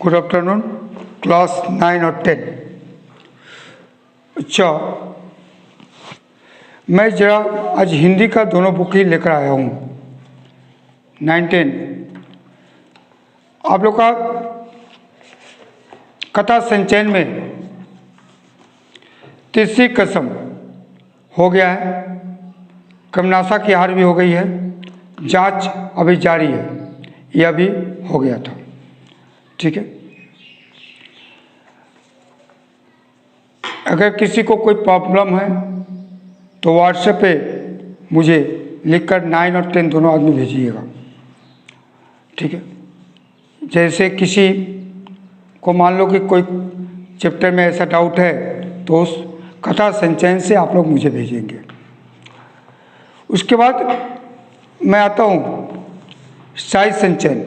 Good afternoon class 9 और 10। अच्छा, मैं जरा आज हिंदी का दोनों बुक ही लेकर आया हूँ। 9-10 आप लोग का कथा संचयन में तीसरी कसम हो गया है, क्रमनाशा की हार भी हो गई है, जांच अभी जारी है, यह भी हो गया था। ठीक है, अगर किसी को कोई प्रॉब्लम है तो व्हाट्सएप पे मुझे लिखकर 9 और 10 दोनों आदमी भेजिएगा। ठीक है, जैसे किसी को मान लो कि कोई चैप्टर में ऐसा डाउट है तो उस कथा संचयन से आप लोग मुझे भेजेंगे। उसके बाद मैं आता हूँ साहित्य संचयन।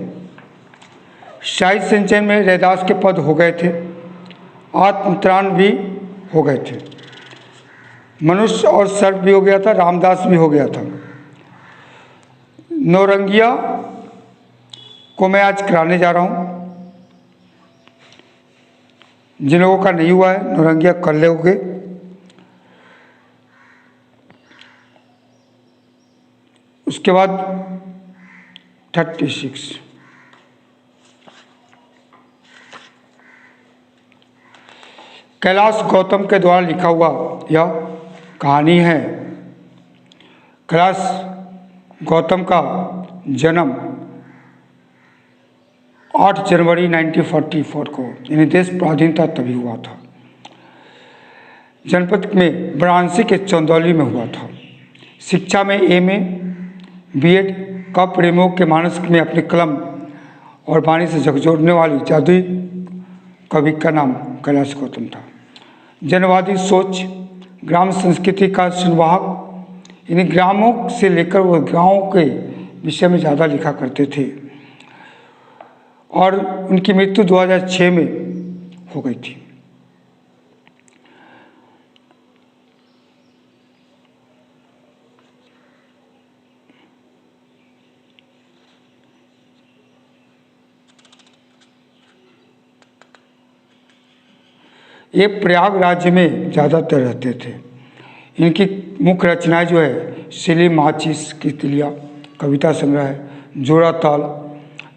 साहित्य संचयन में रैदास के पद हो गए थे, आत्मत्राण भी हो गए थे, मनुष्य और सर्प भी हो गया था, रामदास भी हो गया था। नौरंगिया को मैं आज कराने जा रहा हूँ। जिन लोगों का नहीं हुआ है नौरंगिया कर लोगे। उसके बाद 36 कैलाश गौतम के द्वारा लिखा हुआ यह कहानी है। कैलाश गौतम का जन्म 8 जनवरी 1944 को, यानी देश स्वाधीनता तभी हुआ था, जनपद में वाराणसी के चंदौली में हुआ था। शिक्षा में MA B.Ed का प्रेमियों के मानस में अपनी कलम और वाणी से झकझोरने वाली जादुई कवि का नाम कैलाश गौतम था। जनवादी सोच, ग्राम संस्कृति का संवाहक, यानी ग्रामों से लेकर वो गाँव के विषय में ज़्यादा लिखा करते थे और उनकी मृत्यु 2006 में हो गई थी। ये प्रयाग राज्य में ज़्यादातर रहते थे। इनकी मुख्य रचनाएं जो है सिली माचिस की तिलिया, कविता संग्रह है, जोड़ा ताल,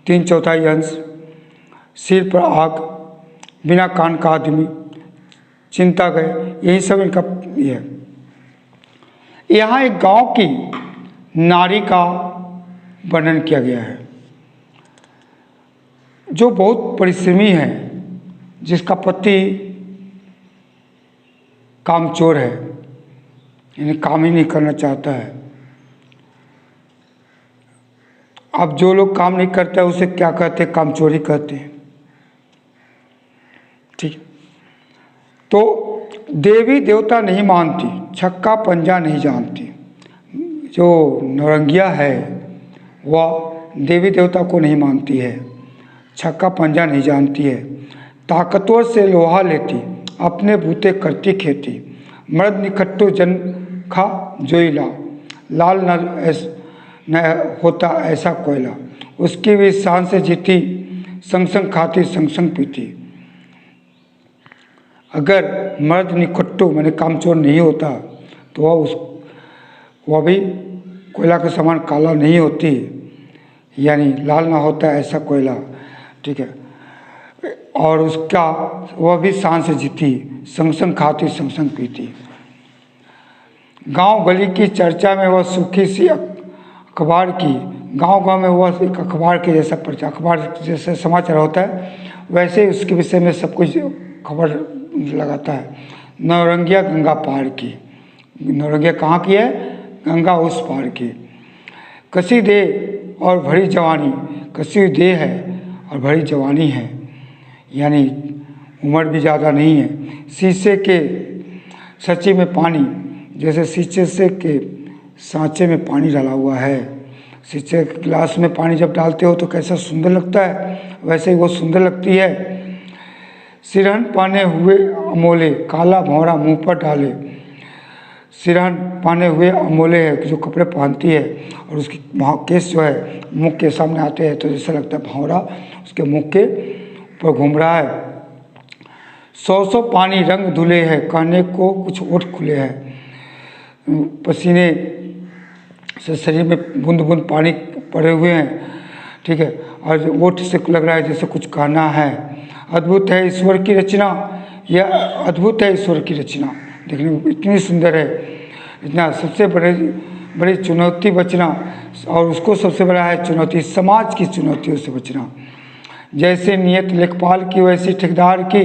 3/4 अंश, सिर पर आग, बिना कान का आदमी, चिंता गए, यही सब इनका ये है। यहाँ एक गांव की नारी का वर्णन किया गया है जो बहुत परिश्रमी है, जिसका पति कामचोर है, यानी काम ही नहीं करना चाहता है। अब जो लोग काम नहीं करते हैं उसे क्या कहते हैं? कामचोरी कहते हैं। ठीक, तो देवी देवता नहीं मानती, छक्का पंजा नहीं जानती। जो नौरंगिया है वह देवी देवता को नहीं मानती है, छक्का पंजा नहीं जानती है, ताकतवर से लोहा लेती, अपने बूते करती खेती, मर्द निकट्टो जन खा जोईला, लाल न होता ऐसा कोयला, उसकी भी शान से जीती, संग संग खाती संग संग पीती। अगर मर्द निकट्टो मैंने कामचोर नहीं होता तो वह भी कोयला के समान काला नहीं होती, यानी लाल ना होता ऐसा कोयला। ठीक है, और उसका वह भी शान से जीती, संग संग खाती संग संग पीती। गांव गली की चर्चा में वह सूखी सी अखबार की, गांव गांव में वह एक अखबार के जैसा प्रचार, अखबार जैसे समाचार होता है वैसे ही उसके विषय में सब कुछ खबर लगाता है। नौरंगिया गंगा पार की, नौरंगिया कहाँ की है? गंगा उस पार की। कसी दे और भरी जवानी, कसी हुई देह है और भरी जवानी है, यानी उम्र भी ज़्यादा नहीं है। शीशे के सच्ची में पानी, जैसे शीशे से के सांचे में पानी डाला हुआ है। शीशे के गिलास में पानी जब डालते हो तो कैसा सुंदर लगता है, वैसे ही वो सुंदर लगती है। सिरहन पाने हुए अमोले, काला भौरा मुंह पर डाले। सिरहन पाने हुए अमोले है, जो कपड़े पहनती है और उसकी केस जो है मुख के सामने आते हैं तो जैसा लगता है भौरा उसके मुख के पर घूम रहा है। सौ सौ पानी रंग धुले है, कहने को कुछ ओठ खुले हैं। पसीने से शरीर में बूंद बूंद पानी पड़े हुए हैं, ठीक है, और ओठ से लग रहा है जैसे कुछ कहना है। अद्भुत है ईश्वर की रचना, यह अद्भुत है ईश्वर की रचना, देखने में इतनी सुंदर है, इतना सबसे बड़ी चुनौती बचना, और उसको सबसे बड़ा है चुनौती समाज की चुनौतियों से बचना। जैसे नियत लेखपाल की वैसी ठेकेदार की,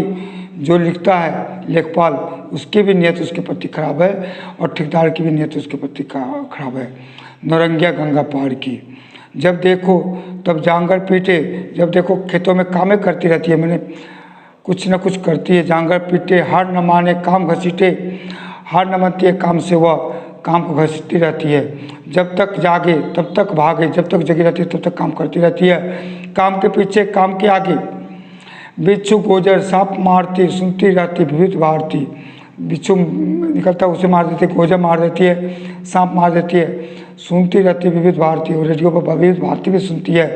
जो लिखता है लेखपाल उसकी भी नियत उसके प्रति खराब है और ठेकेदार की भी नियत उसके प्रति खराब है। नौरंगिया गंगा पार की, जब देखो तब जांगर पीटे, जब देखो खेतों में कामें करती रहती है, मैंने कुछ न कुछ करती है, जांगर पीटे, हार न माने काम घसीटे, हार न मानती है काम से, वह काम को घसीटती रहती है। जब तक जागे तब तक भागे, जब तक जगी रहती है तब तक काम करती रहती है, काम के पीछे काम के आगे। बिच्छू गोजर सांप मारती, सुनती रहती विविध भारती, बिच्छू निकलता है उसे मार देती है, गोजर मार देती है, सांप मार देती है, सुनती रहती है विविध भारती, और रेडियो पर विविध भारती भी सुनती है।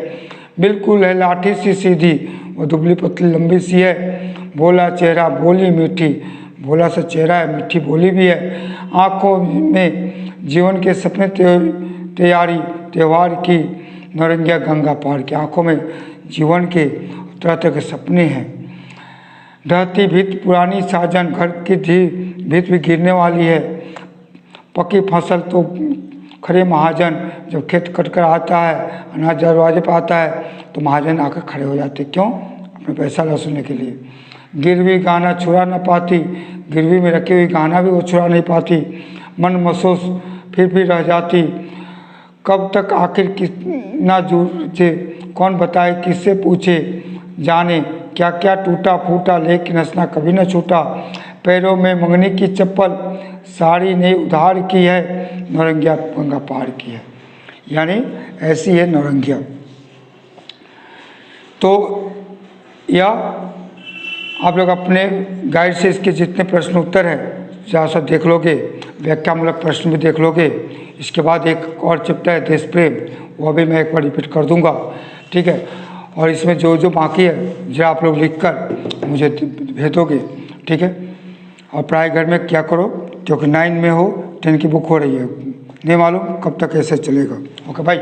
बिल्कुल है लाठी सी सीधी, वो दुबली पतली लंबी सी है, भोला चेहरा बोली मीठी, भोला सा चेहरा है, मीठी बोली भी है। आँखों में जीवन के सपने तैयारी त्यौहार की, नौरंगिया गंगा पार की, आँखों में जीवन के तरह तरह के सपने हैं। ढहती भीत पुरानी साजन, घर की भीत भी गिरने वाली है, पकी फसल तो खड़े महाजन, जब खेत कट कर आता है, अनाज दरवाजे पर आता है तो महाजन आकर खड़े हो जाते, क्यों? अपने पैसा वसूलने के लिए। गिरवी गहना छुड़ा न पाती, गिरवी में रखी हुई गहना भी वो छुड़ा नहीं पाती, मन महसूस फिर भी रह जाती। कब तक आखिर किस ना जूझे, कौन बताए किससे पूछे, जाने क्या क्या टूटा फूटा लेकिन हंसना कभी न छूटा। पैरों में मंगनी की चप्पल, साड़ी ने उधार की है, नौरंगिया गंगा पार की है। यानी ऐसी है नौरंगिया। तो या आप लोग अपने गाइड से इसके जितने प्रश्न उत्तर हैं ज़रा सा देख लोगे, व्याख्यामूलक प्रश्न भी देख लोगे। इसके बाद एक और चैप्टर है देश प्रेम, वो भी मैं एक बार रिपीट कर दूंगा, ठीक है। और इसमें जो जो बाकी है जरा आप लोग लिख कर मुझे भेजोगे, ठीक है। और पढ़ाई घर में क्या करो, क्योंकि 9 में हो, 10 की बुक हो रही है, नहीं मालूम कब तक ऐसे चलेगा। ओके भाई।